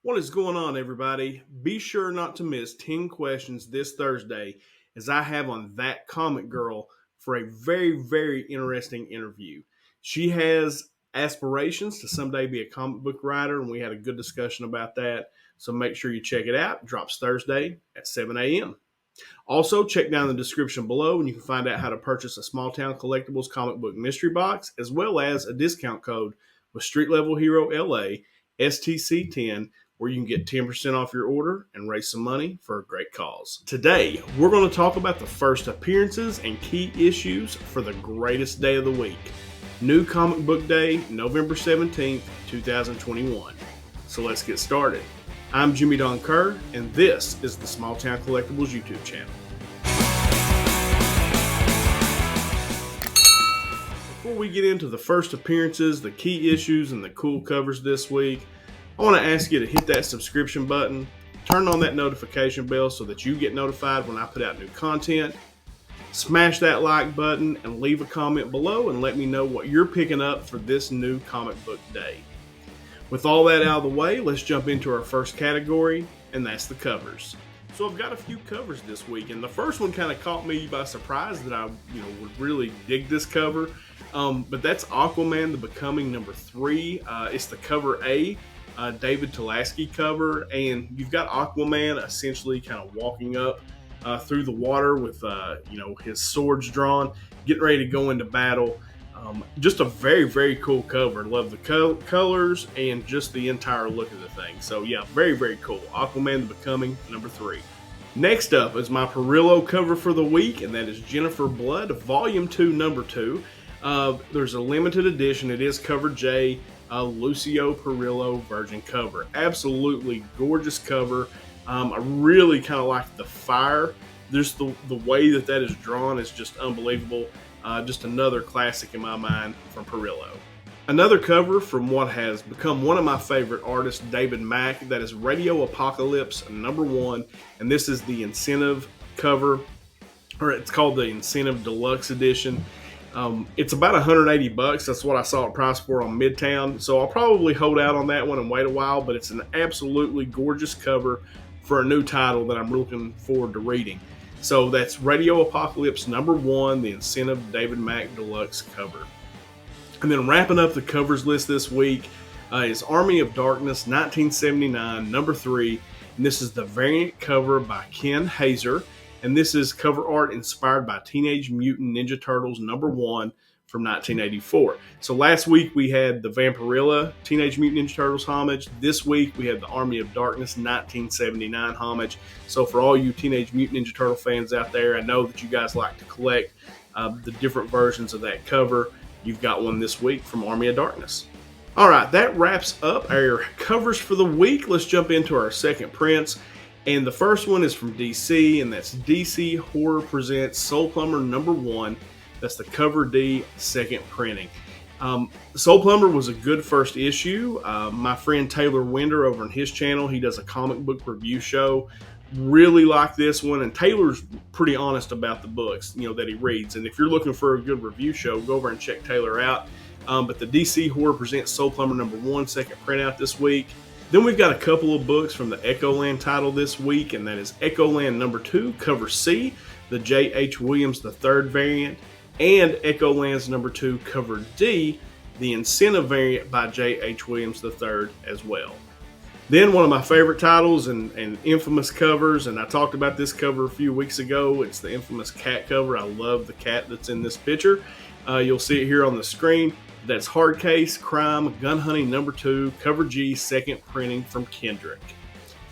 What is going on, everybody? Be sure not to miss 10 questions this Thursday as I have on that comic girl for a very interesting interview. She has aspirations to someday be a comic book writer, and we had a good discussion about that. So make sure you check it out. It drops Thursday at 7 a.m. Also, check down the description below and you can find out how to purchase a Small Town Collectibles comic book mystery box, as well as a discount code with Street Level Hero LA STC10, where you can get 10% off your order and raise some money for a great cause. Today, we're going to talk about the first appearances and key issues for the greatest day of the week. New Comic Book Day, November 17th, 2021. So let's get started. I'm Jimmy Don Kerr, and this is the Small Town Collectibles YouTube channel. Before we get into the first appearances, the key issues, and the cool covers this week, I want to ask you to hit that subscription button, turn on that notification bell so that you get notified when I put out new content. Smash that like button and leave a comment below and let me know what you're picking up for this new comic book day. With all that out of the way, let's jump into our first category, and that's the covers. So I've got a few covers this week, and the first one kind of caught me by surprise that I would really dig this cover. But that's Aquaman the Becoming number 3. It's the cover A, David Tulaski cover, and you've got Aquaman essentially kind of walking up through the water with his swords drawn, getting ready to go into battle. Just a very cool cover. Love the colors and just the entire look of the thing. So yeah, very cool. Aquaman the Becoming number 3. Next up is my Perillo cover for the week, and that is Jennifer Blood Volume 2 number 2. There's a limited edition. It is cover J, Lucio Perillo Virgin cover. Absolutely gorgeous cover. I really kind of like the fire. Just the way that is drawn is just unbelievable. Just another classic in my mind from Perillo. Another cover from what has become one of my favorite artists, David Mack, that is Radio Apocalypse number 1, and this is the incentive cover, or it's called the Incentive Deluxe Edition. It's about $180. That's what I saw it priced for on Midtown, so I'll probably hold out on that one and wait a while, but it's an absolutely gorgeous cover for a new title that I'm looking forward to reading. So that's Radio Apocalypse number 1, the Incentive David Mack Deluxe cover. And then wrapping up the covers list this week is Army of Darkness 1979 number 3. And this is the variant cover by Ken Hazer. And this is cover art inspired by Teenage Mutant Ninja Turtles number 1 from 1984. So last week we had the Vampirilla Teenage Mutant Ninja Turtles homage. This week we had the Army of Darkness 1979 homage. So for all you Teenage Mutant Ninja Turtle fans out there, I know that you guys like to collect the different versions of that cover. You've got one this week from Army of Darkness. All right, that wraps up our covers for the week. Let's jump into our second prints. And the first one is from DC, and that's DC Horror Presents Soul Plumber number 1. That's the cover D, second printing. Soul Plumber was a good first issue. My friend Taylor Winder over on his channel, he does a comic book review show. Really like this one, and Taylor's pretty honest about the books, that he reads. And if you're looking for a good review show, go over and check Taylor out. But the DC Horror Presents Soul Plumber number 1, second print out this week. Then we've got a couple of books from the Echoland title this week, and that is Echoland number 2, cover C, the J.H. Williams III variant, and Echoland's number 2, cover D, the Incentive variant by J.H. Williams III as well. Then one of my favorite titles and infamous covers, and I talked about this cover a few weeks ago. It's the infamous cat cover. I love the cat that's in this picture. You'll see it here on the screen. That's Hardcase Crime Gun Hunting number 2, cover G, second printing from Kendrick.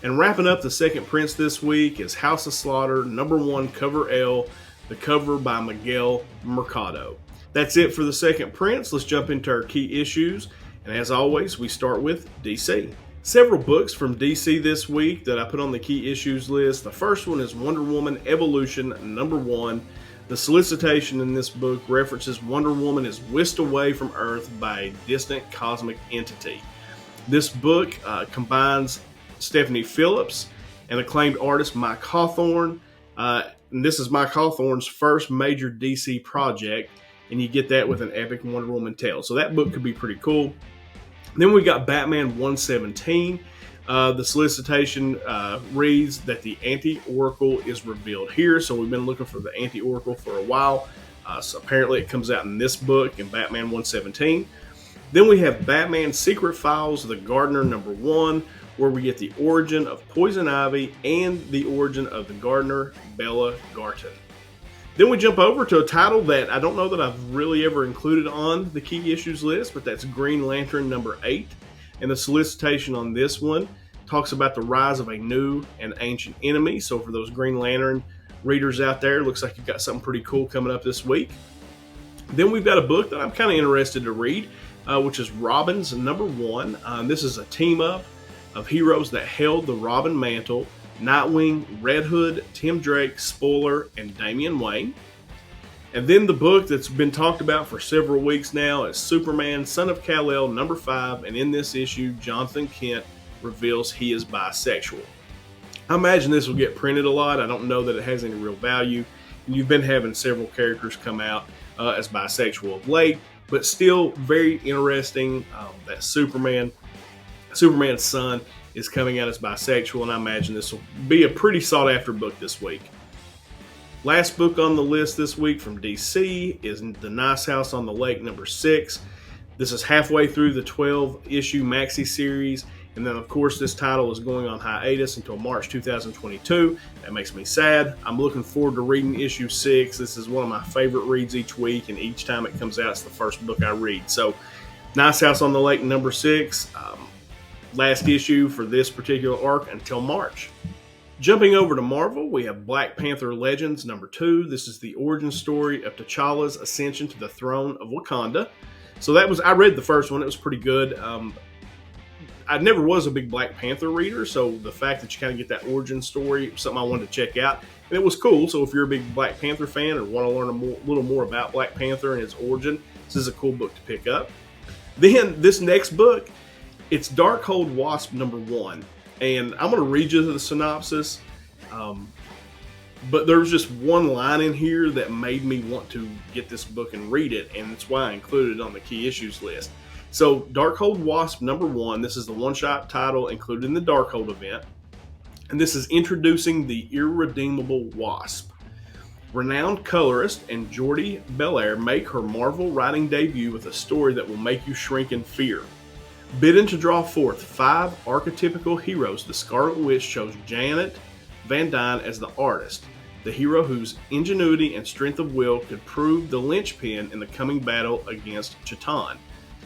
And wrapping up the second prints this week is House of Slaughter number 1, cover L, the cover by Miguel Mercado. That's it for the second prints. Let's jump into our key issues. And as always, we start with DC. Several books from DC this week that I put on the key issues list. The first one is Wonder Woman Evolution number 1. The solicitation in this book references Wonder Woman is whisked away from Earth by a distant cosmic entity. This book combines Stephanie Phillips and acclaimed artist Mike Hawthorne. And this is Mike Hawthorne's first major DC project, and you get that with an epic Wonder Woman tale. So that book could be pretty cool. Then we got Batman 117. The solicitation reads that the Anti-Oracle is revealed here. So we've been looking for the Anti-Oracle for a while. So apparently it comes out in this book in Batman 117. Then we have Batman Secret Files, The Gardener #1, where we get the origin of Poison Ivy and the origin of the gardener, Bella Garten. Then we jump over to a title that I don't know that I've really ever included on the key issues list, but that's Green Lantern #8. And the solicitation on this one talks about the rise of a new and ancient enemy. So for those Green Lantern readers out there, looks like you've got something pretty cool coming up this week. Then we've got a book that I'm kind of interested to read, which is Robin's #1. This is a team-up of heroes that held the Robin mantle: Nightwing, Red Hood, Tim Drake, Spoiler, and Damian Wayne. And then the book that's been talked about for several weeks now is Superman, Son of Kal-El #5, and in this issue, Jonathan Kent reveals he is bisexual. I imagine this will get printed a lot. I don't know that it has any real value. And you've been having several characters come out as bisexual of late, but still very interesting that Superman's son is coming out as bisexual, and I imagine this will be a pretty sought-after book this week. Last book on the list this week from DC is The Nice House on the Lake #6. This is halfway through the 12-issue maxi series, and then of course this title is going on hiatus until March 2022. That makes me sad. I'm looking forward to reading issue 6. This is one of my favorite reads each week, and each time it comes out, it's the first book I read. So Nice House on the Lake #6. Last issue for this particular arc until March. Jumping over to Marvel, we have Black Panther Legends #2. This is the origin story of T'Challa's ascension to the throne of Wakanda. So I read the first one. It was pretty good. I never was a big Black Panther reader, so the fact that you kind of get that origin story, something I wanted to check out, and it was cool. So if you're a big Black Panther fan or want to learn a little more about Black Panther and his origin, this is a cool book to pick up. Then this next book, it's Darkhold Wasp #1, and I'm going to read you the synopsis, but there's just one line in here that made me want to get this book and read it, and that's why I included it on the key issues list. So Darkhold Wasp #1, this is the one-shot title included in the Darkhold event, and this is introducing the irredeemable Wasp. Renowned colorist and Jordie Bellaire make her Marvel writing debut with a story that will make you shrink in fear. Bidden to draw forth 5 archetypical heroes, the Scarlet Witch chose Janet Van Dyne as the artist, the hero whose ingenuity and strength of will could prove the linchpin in the coming battle against Chatan.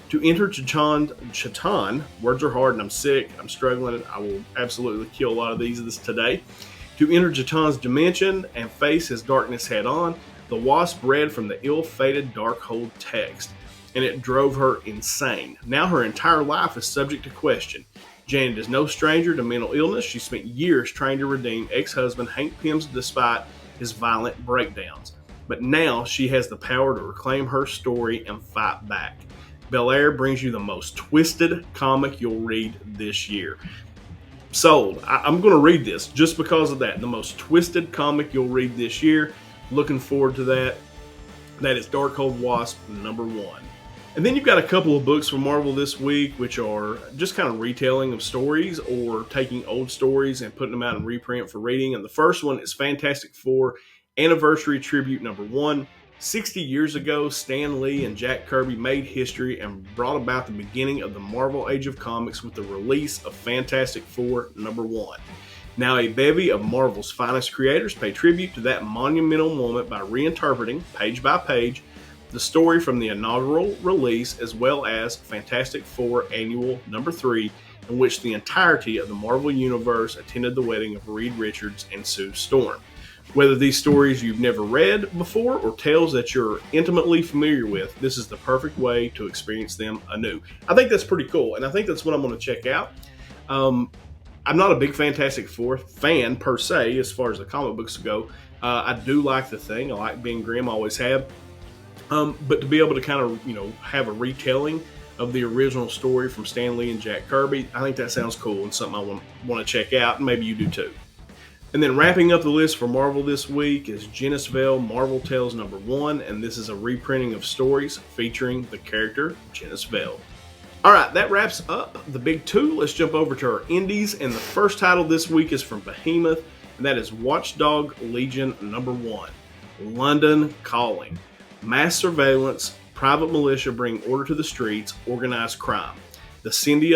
To enter Chatan, words are hard and I'm sick, I'm struggling, I will absolutely kill a lot of these today. To enter Chatan's dimension and face his darkness head on, the Wasp read from the ill-fated Darkhold text, and it drove her insane. Now her entire life is subject to question. Janet is no stranger to mental illness. She spent years trying to redeem ex-husband Hank Pym's despite his violent breakdowns. But now she has the power to reclaim her story and fight back. Bellaire brings you the most twisted comic you'll read this year. Sold. I'm going to read this just because of that. The most twisted comic you'll read this year. Looking forward to that. That is Darkhold Wasp #1. And then you've got a couple of books from Marvel this week, which are just kind of retelling of stories or taking old stories and putting them out in reprint for reading. And the first one is Fantastic Four Anniversary Tribute #1. 60 years ago, Stan Lee and Jack Kirby made history and brought about the beginning of the Marvel Age of Comics with the release of Fantastic Four #1. Now a bevy of Marvel's finest creators pay tribute to that monumental moment by reinterpreting, page by page, the story from the inaugural release, as well as Fantastic Four Annual #3, in which the entirety of the Marvel Universe attended the wedding of Reed Richards and Sue Storm. Whether these stories you've never read before or tales that you're intimately familiar with, this is the perfect way to experience them anew. I think that's pretty cool, and I think that's what I'm going to check out. I'm not a big Fantastic Four fan per se, as far as the comic books go. I do like the Thing. I like Ben Grimm, always have. But to be able to kind of, have a retelling of the original story from Stan Lee and Jack Kirby, I think that sounds cool and something I want to check out, and maybe you do too. And then wrapping up the list for Marvel this week is Genis-Vell Marvel Tales #1, and this is a reprinting of stories featuring the character Genis-Vell. All right, that wraps up the big two. Let's jump over to our indies, and the first title this week is from Behemoth, and that is Watchdog Legion #1, London Calling. Mass surveillance, private militia bring order to the streets, organized crime. The city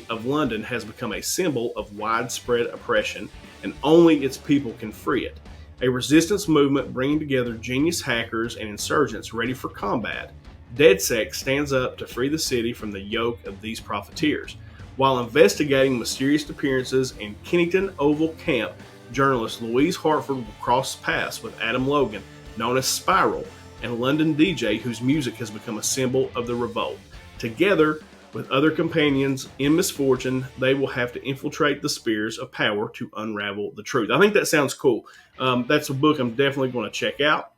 of London has become a symbol of widespread oppression, and only its people can free it. A resistance movement bringing together genius hackers and insurgents ready for combat. DedSec stands up to free the city from the yoke of these profiteers. While investigating mysterious appearances in Kennington Oval Camp, journalist Louise Hartford will cross paths with Adam Logan, known as Spiral, and London DJ whose music has become a symbol of the revolt. Together, with other companions in misfortune, they will have to infiltrate the spheres of power to unravel the truth. I think that sounds cool. That's a book I'm definitely going to check out.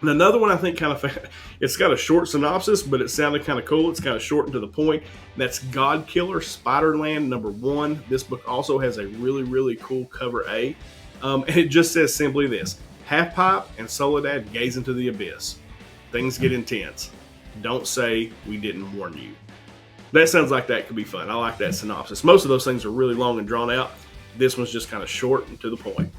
And another one I think it's got a short synopsis, but it sounded kind of cool. It's kind of short and to the point. That's God Killer Spiderland #1. This book also has a really, really cool cover A. And it just says simply this: Half Pipe and Soledad gaze into the abyss. Things get intense. Don't say we didn't warn you. That sounds like that could be fun. I like that synopsis. Most of those things are really long and drawn out. This one's just kind of short and to the point.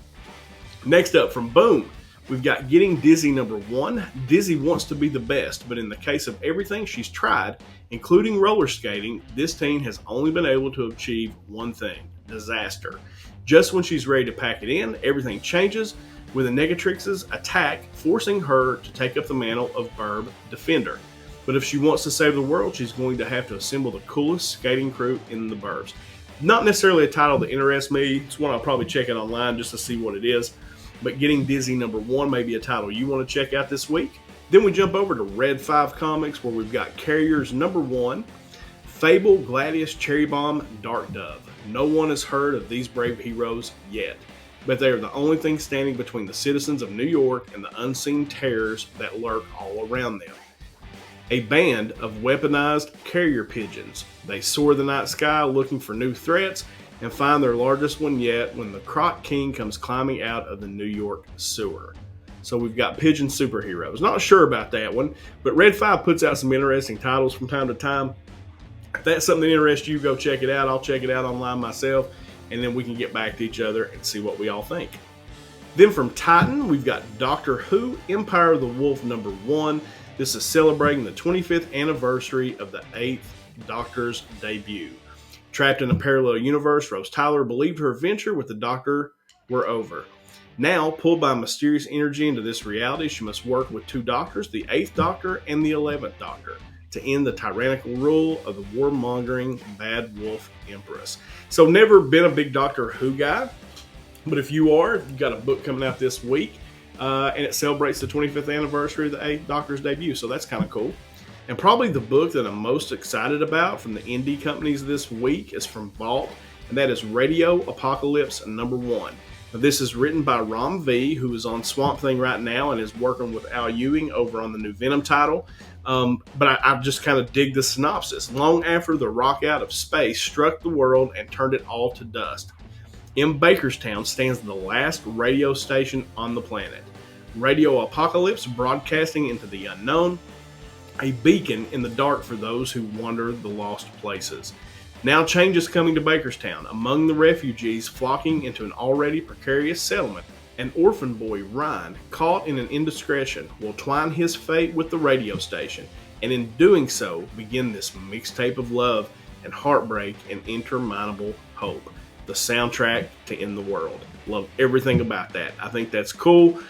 Next up from Boom, we've got Getting Dizzy #1. Dizzy wants to be the best, but in the case of everything she's tried, including roller skating, this teen has only been able to achieve one thing: disaster. Just when she's ready to pack it in, everything changes with a Negatrix's attack, forcing her to take up the mantle of Burb Defender. But if she wants to save the world, she's going to have to assemble the coolest skating crew in the burbs. Not necessarily a title that interests me. It's one I'll probably check out online just to see what it is. But Getting Dizzy #1 may be a title you want to check out this week. Then we jump over to Red 5 Comics, where we've got Carriers #1, Fable, Gladius, Cherry Bomb, Dark Dove. No one has heard of these brave heroes yet, but they are the only thing standing between the citizens of New York and the unseen terrors that lurk all around them. A band of weaponized carrier pigeons. They soar the night sky looking for new threats and find their largest one yet when the Croc King comes climbing out of the New York sewer. So we've got pigeon superheroes. Not sure about that one, but Red 5 puts out some interesting titles from time to time. If that's something that interests you, go check it out. I'll check it out online myself, and then we can get back to each other and see what we all think. Then from Titan, we've got Doctor Who, Empire of the Wolf #1. This is celebrating the 25th anniversary of the 8th Doctor's debut. Trapped in a parallel universe, Rose Tyler believed her adventure with the Doctor were over. Now, pulled by mysterious energy into this reality, she must work with two Doctors, the 8th Doctor and the 11th Doctor, to end the tyrannical rule of the warmongering Bad Wolf Empress. So never been a big Doctor Who guy, but if you are, you've got a book coming out this week, and it celebrates the 25th anniversary of the 8th Doctor's debut, so that's kind of cool. And probably the book that I'm most excited about from the indie companies this week is from Vault, and that is Radio Apocalypse #1. Now, this is written by Ram V, who is on Swamp Thing right now and is working with Al Ewing over on the new Venom title. But I just kind of dig the synopsis. Long after the rock out of space struck the world and turned it all to dust, in Bakerstown stands the last radio station on the planet. Radio Apocalypse, broadcasting into the unknown, a beacon in the dark for those who wander the lost places. Now change is coming to Bakerstown. Among the refugees flocking into an already precarious settlement, an orphan boy, Ryan, caught in an indiscretion, will twine his fate with the radio station, and in doing so, begin this mixtape of love and heartbreak and interminable hope. The soundtrack to end the world. Love everything about that. I think that's cool.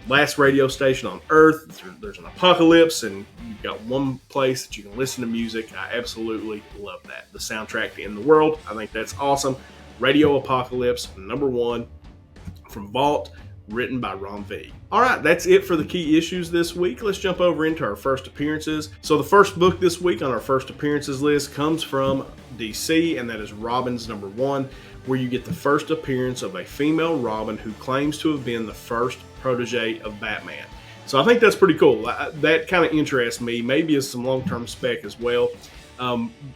Last radio station on Earth. There's an apocalypse, and you've got one place that you can listen to music. I absolutely love that. The soundtrack to end the world. I think that's awesome. Radio Apocalypse #1 from Vault, written by Ron V. All right, that's it for the key issues this week. Let's jump over into our first appearances. So the first book this week on our first appearances list comes from DC, and that is Robin's #1, where you get the first appearance of a female Robin who claims to have been the first protege of Batman. So I think that's pretty cool. That kind of interests me. Maybe as some long-term spec as well.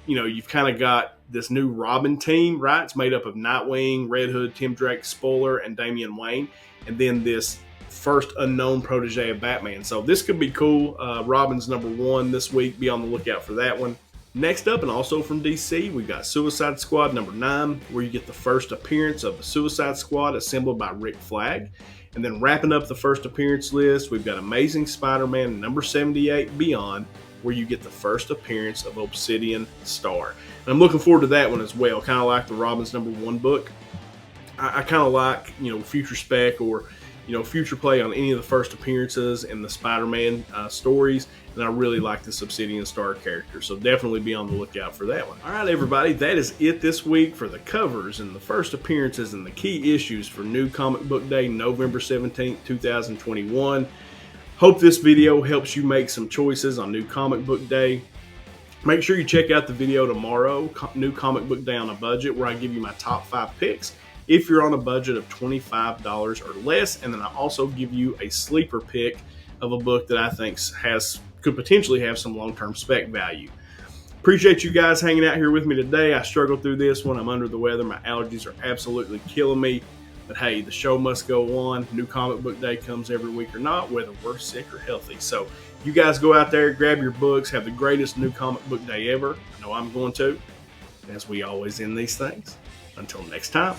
You've kind of got this new Robin team, right? It's made up of Nightwing, Red Hood, Tim Drake, Spoiler, and Damian Wayne. And then this first unknown protege of Batman. So this could be cool. Robin's #1 this week. Be on the lookout for that one. Next up, and also from DC, we've got Suicide Squad number 9, where you get the first appearance of the Suicide Squad assembled by Rick Flag. And then wrapping up the first appearance list, we've got Amazing Spider-Man number 78 Beyond, where you get the first appearance of Obsidian Star. And I'm looking forward to that one as well, kind of like the Robin's number 1 book. I kind of like, future spec or, future play on any of the first appearances in the Spider-Man stories. And I really like this Obsidian Star character, so definitely be on the lookout for that one. All right, everybody, that is it this week for the covers and the first appearances and the key issues for New Comic Book Day, November 17th, 2021. Hope this video helps you make some choices on New Comic Book Day. Make sure you check out the video tomorrow, New Comic Book Day on a Budget, where I give you my top 5 picks if you're on a budget of $25 or less. And then I also give you a sleeper pick of a book that I think could potentially have some long-term spec value. Appreciate you guys hanging out here with me today. I struggled through this one. I'm under the weather. My allergies are absolutely killing me. But hey, the show must go on. New Comic Book Day comes every week or not, whether we're sick or healthy. So you guys go out there, grab your books, have the greatest New Comic Book Day ever. I know I'm going to. As we always end these things, until next time.